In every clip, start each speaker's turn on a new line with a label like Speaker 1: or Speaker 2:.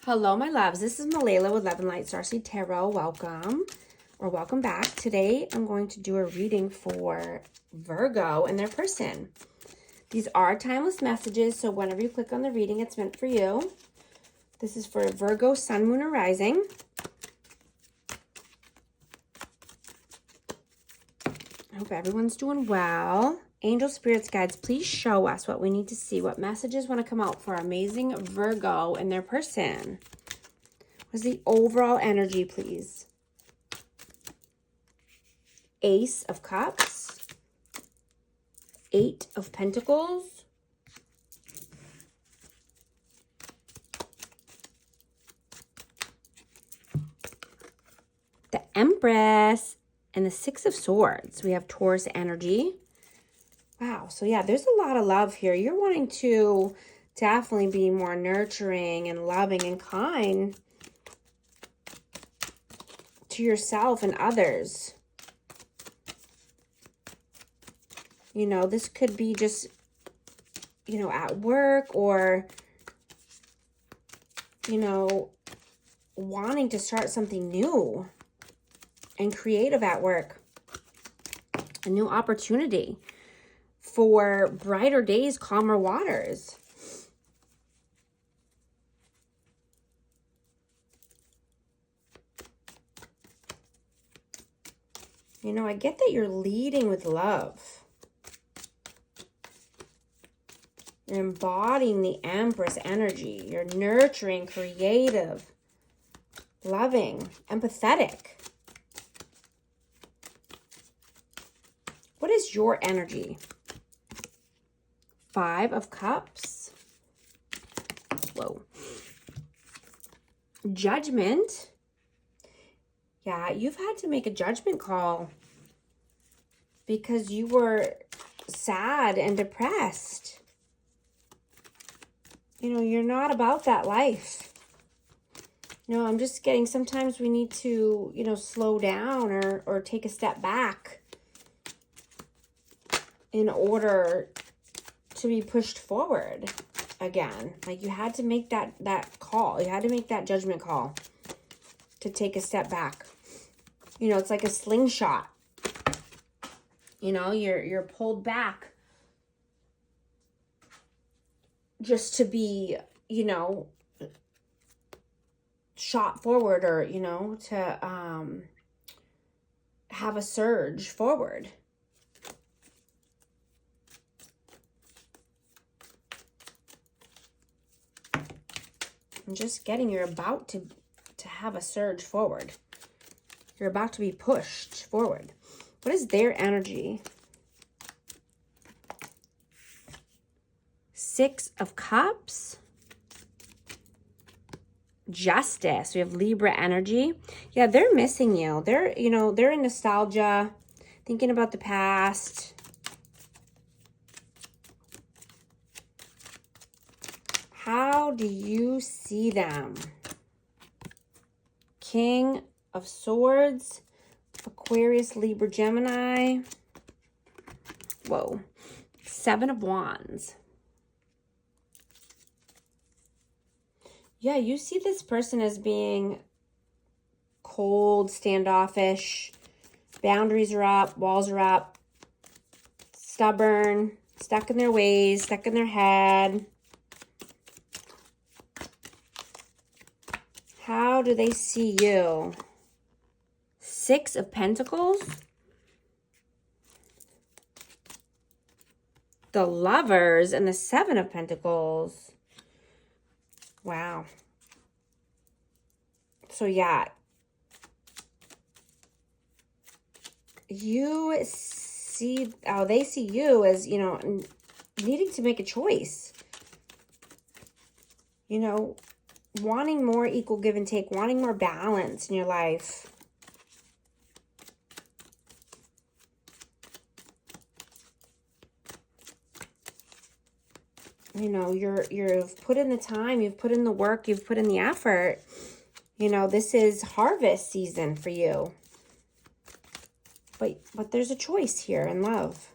Speaker 1: Hello, my loves. This is Malayla with Love and Light Starseed Tarot. Welcome or welcome back. Today, I'm going to do a reading for Virgo and their person. These are timeless messages, so whenever you click on the reading, it's meant for you. This is for Virgo, Sun, Moon, or Rising. I hope everyone's doing well. Angel, spirits, guides, please show us what we need to see. What messages want to come out for amazing Virgo and their person? What's the overall energy, please? Ace of Cups. Eight of Pentacles. The Empress. And the Six of Swords. We have Taurus energy. Wow. So yeah, there's a lot of love here. You're wanting to definitely be more nurturing and loving and kind to yourself and others. You know, this could be just, you know, at work or, you know, wanting to start something new and creative at work. A new opportunity for brighter days, calmer waters. You know, I get that you're leading with love. You're embodying the Empress energy. You're nurturing, creative, loving, empathetic. What is your energy? Five of Cups. Whoa. Judgment. Yeah, you've had to make a judgment call because you were sad and depressed. You know, you're not about that life. You know, I'm just getting, sometimes we need to, you know, slow down or take a step back in order to be pushed forward again. Like you had to make that call. You had to make that judgment call to take a step back. You know, it's like a slingshot. You know, you're pulled back just to be, you know, shot forward or, you know, to have a surge forward. I'm just getting, you're about to have a surge forward. You're about to be pushed forward. What is their energy? Six of Cups. Justice. We have Libra energy. Yeah, they're missing you. They're, you know, they're in nostalgia, thinking about the past. How do you see them? King of Swords, Aquarius, Libra, Gemini. Whoa. Seven of Wands. Yeah, you see this person as being cold, standoffish. Boundaries are up, walls are up. Stubborn, stuck in their ways, stuck in their head. How do they see you? Six of Pentacles. The Lovers and the Seven of Pentacles. Wow. So yeah. You see, oh, they see you as, you know, needing to make a choice. You know, wanting more equal give and take, wanting more balance in your life. You know, you've put in the time, you've put in the work, you've put in the effort. You know, this is harvest season for you. But there's a choice here in love.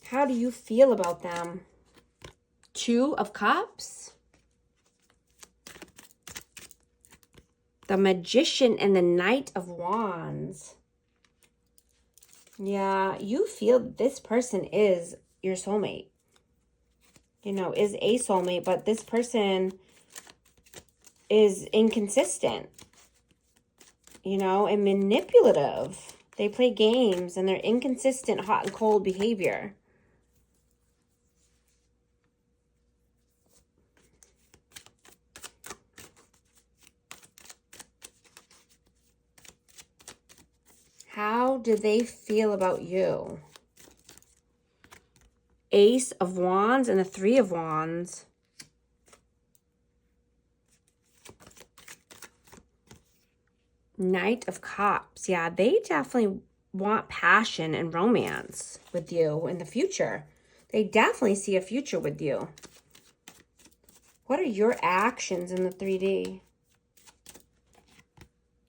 Speaker 1: How do you feel about them? Two of Cups, the Magician, and the Knight of Wands. Yeah, you feel this person is your soulmate. You know, is a soulmate, but this person is inconsistent, you know, and manipulative. They play games and they're inconsistent, hot and cold behavior. How do they feel about you? Ace of Wands and the Three of Wands. Knight of Cups. Yeah, they definitely want passion and romance with you in the future. They definitely see a future with you. What are your actions in the 3D?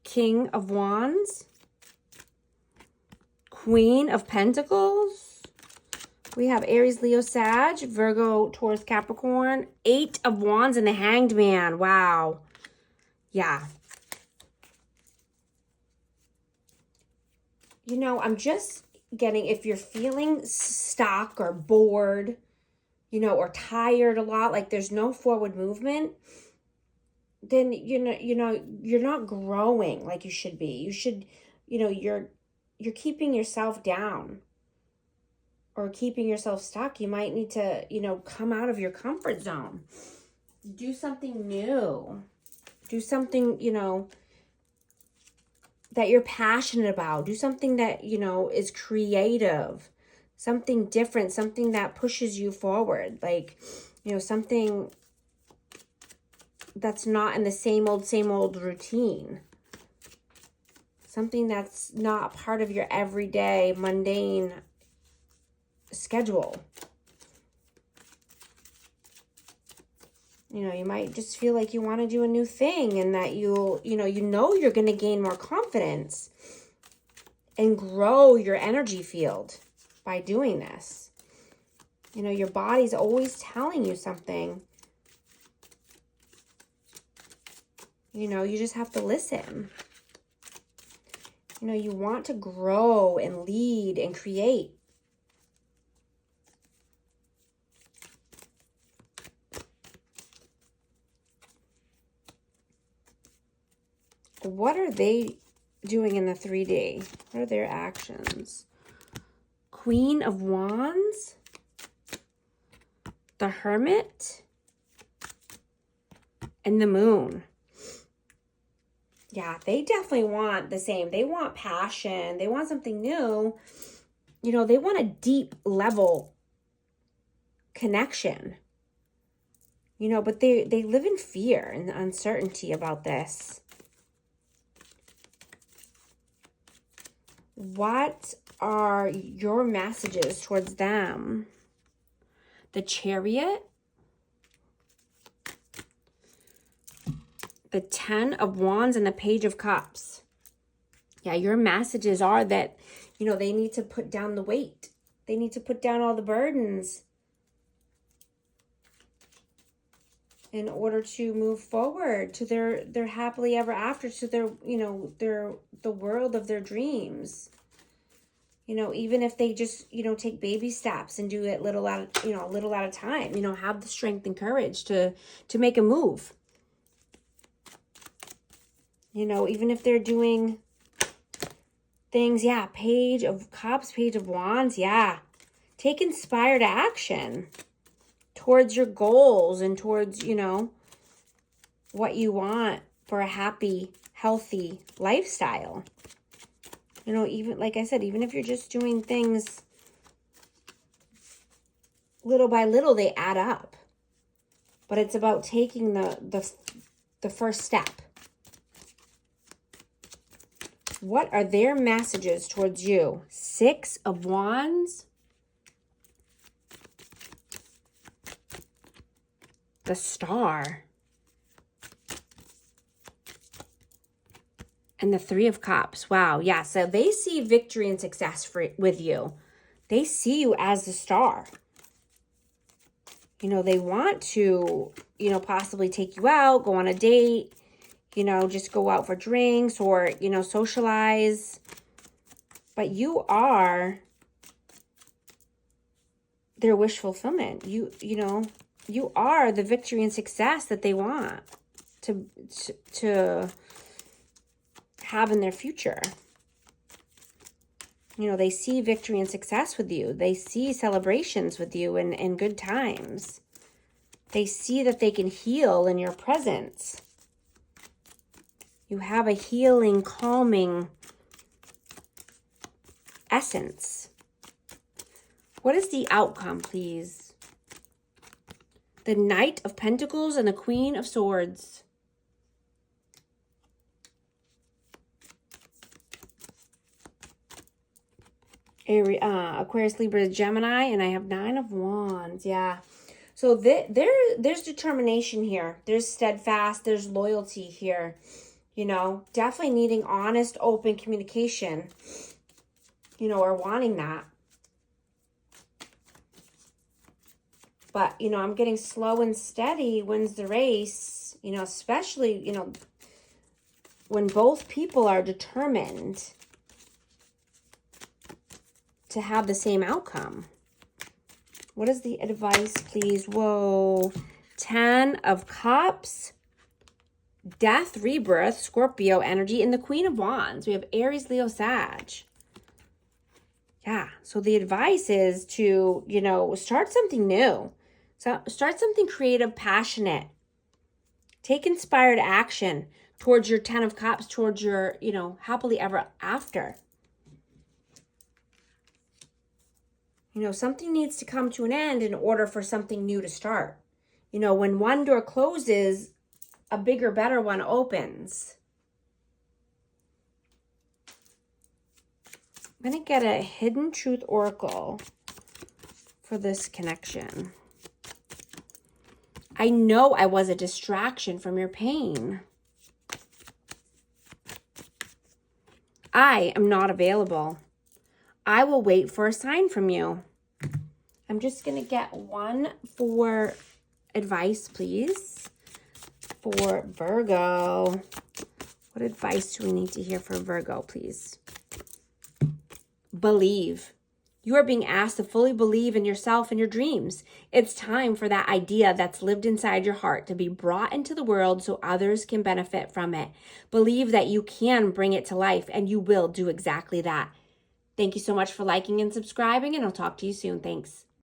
Speaker 1: King of Wands. Queen of Pentacles. We have Aries, Leo, Sag, Virgo, Taurus, Capricorn. 8 of Wands and the Hanged Man. Wow. Yeah. You know, I'm just getting, if you're feeling stuck or bored, you know, or tired a lot, like there's no forward movement, then, you're not growing like you should be. You should, you're keeping yourself down or keeping yourself stuck. You might need to, come out of your comfort zone. Do something new. Do something, that you're passionate about. Do something that, is creative. Something different. Something that pushes you forward. Like, something that's not in the same old routine. Something that's not part of your everyday, mundane schedule. You might just feel like you want to do a new thing and that you're going to gain more confidence and grow your energy field by doing this. Your body's always telling you something. You just have to listen. You want to grow and lead and create. What are they doing in the 3D? What are their actions? Queen of Wands, the Hermit, and the Moon. Yeah, they definitely want the same. They want passion. They want something new. They want a deep level connection. But they live in fear and uncertainty about this. What are your messages towards them? The Chariot, the 10 of Wands, and the Page of Cups. Yeah, your messages are that, they need to put down the weight. They need to put down all the burdens in order to move forward to their happily ever after, to the world of their dreams. Even if they just, take baby steps and do it a little at a time, have the strength and courage to make a move. Even if they're doing things, yeah, Page of Cups, Page of Wands, yeah. Take inspired action towards your goals and towards, what you want for a happy, healthy lifestyle. Even, like I said, even if you're just doing things little by little, they add up. But it's about taking the first step. What are their messages towards you? 6 of Wands. The Star. And the 3 of Cups. Wow. Yeah. So they see victory and success with you. They see you as the star. You know, they want to, you know, possibly take you out, go on a date, you know, just go out for drinks or, you know, socialize. But you are their wish fulfillment. You know, you are the victory and success that they want to have in their future. You know, they see victory and success with you. They see celebrations with you and good times. They see that they can heal in your presence. You have a healing, calming essence. What is the outcome, please? The Knight of Pentacles and the Queen of Swords. Aquarius, Libra, Gemini, and I have 9 of Wands. Yeah. So there's determination here. There's steadfast. There's loyalty here. You know, definitely needing honest, open communication. You know, or wanting that. But, you know, I'm getting slow and steady wins the race. You know, especially, you know, when both people are determined to have the same outcome. What is the advice, please? Whoa. 10 of Cups, Death, Rebirth, Scorpio energy, and the Queen of Wands. We have Aries, Leo, Sag. Yeah, so the advice is to, you know, start something new. So start something creative, passionate. Take inspired action towards your 10 of Cups, towards your, you know, happily ever after. You know, something needs to come to an end in order for something new to start. You know, when one door closes, a bigger, better one opens. I'm going to get a Hidden Truth Oracle for this connection. I know I was a distraction from your pain. I am not available. I will wait for a sign from you. I'm just going to get one for advice, please, for Virgo. What advice do we need to hear for Virgo, please? Believe. You are being asked to fully believe in yourself and your dreams. It's time for that idea that's lived inside your heart to be brought into the world so others can benefit from it. Believe that you can bring it to life, and you will do exactly that. Thank you so much for liking and subscribing, and I'll talk to you soon. Thanks.